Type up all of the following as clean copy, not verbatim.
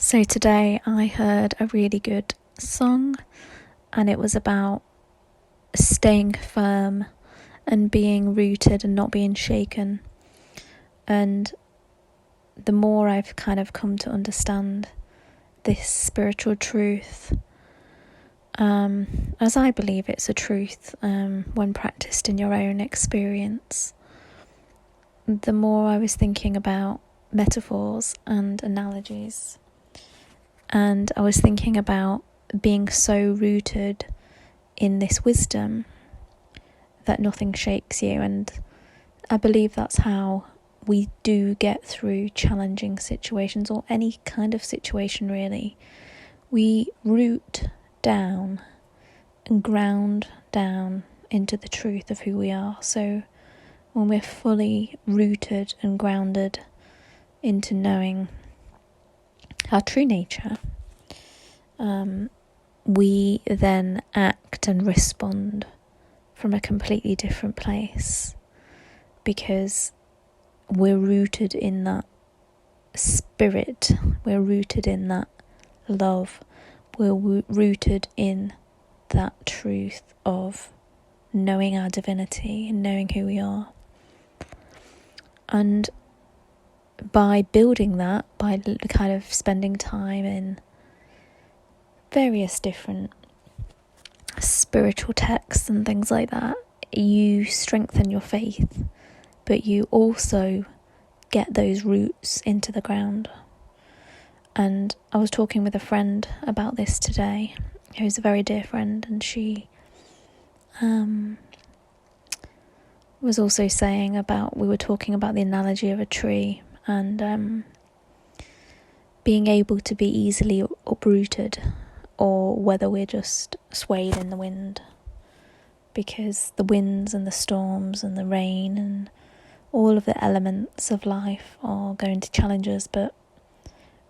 So today I heard a really good song, and it was about staying firm and being rooted and not being shaken. And the more I've kind of come to understand this spiritual truth, as I believe it's a truth when practiced in your own experience, the more I was thinking about metaphors and analogies. And I was thinking about being so rooted in this wisdom that nothing shakes you. And I believe that's how we do get through challenging situations, or any kind of situation really. We root down and ground down into the truth of who we are. So when we're fully rooted and grounded into knowing our true nature, we then act and respond from a completely different place, because we're rooted in that spirit, we're rooted in that love, we're rooted in that truth of knowing our divinity and knowing who we are. And by building that, by kind of spending time in various different spiritual texts and things like that, you strengthen your faith, but you also get those roots into the ground. And I was talking with a friend about this today, who's a very dear friend, and she was also saying we were talking about the analogy of a tree, and being able to be easily uprooted, or whether we're just swayed in the wind, because the winds and the storms and the rain and all of the elements of life are going to challenge us, but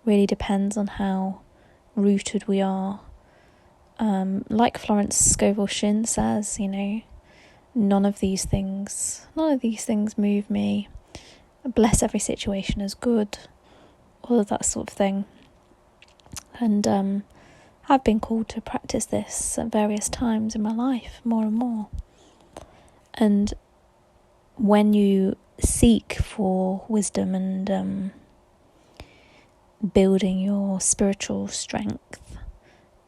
really depends on how rooted we are. Like Florence Schovel Schinn says, none of these things move me. Bless every situation as good, all of that sort of thing. And I've been called to practice this at various times in my life, more and more. And when you seek for wisdom and building your spiritual strength,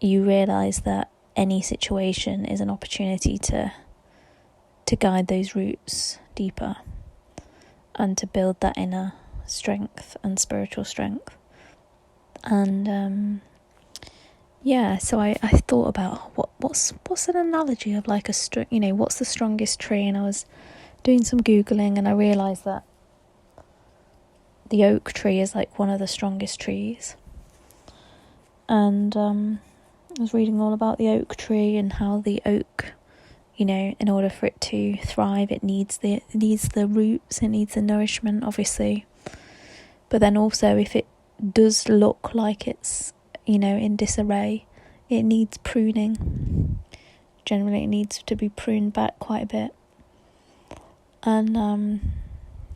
you realise that any situation is an opportunity to guide those roots deeper and to build that inner strength and spiritual strength. And so I thought about what's an analogy of like a what's the strongest tree, and I was doing some Googling, and I realised that the oak tree is like one of the strongest trees. And I was reading all about the oak tree and how the oak, in order for it to thrive, it needs the roots, it needs the nourishment, obviously. But then also, if it does look like it's, in disarray, it needs pruning. Generally, it needs to be pruned back quite a bit. And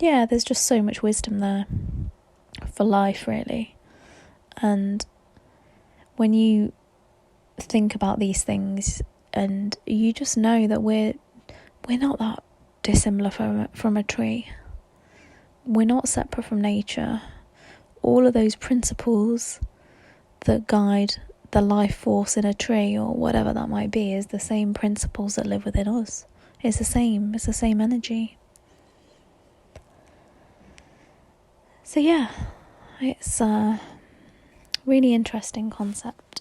there's just so much wisdom there for life, really. And when you think about these things, and you just know that we're not that dissimilar from a tree. We're not separate from nature. All of those principles that guide the life force in a tree, or whatever that might be, is the same principles that live within us. It's the same energy. So it's a really interesting concept.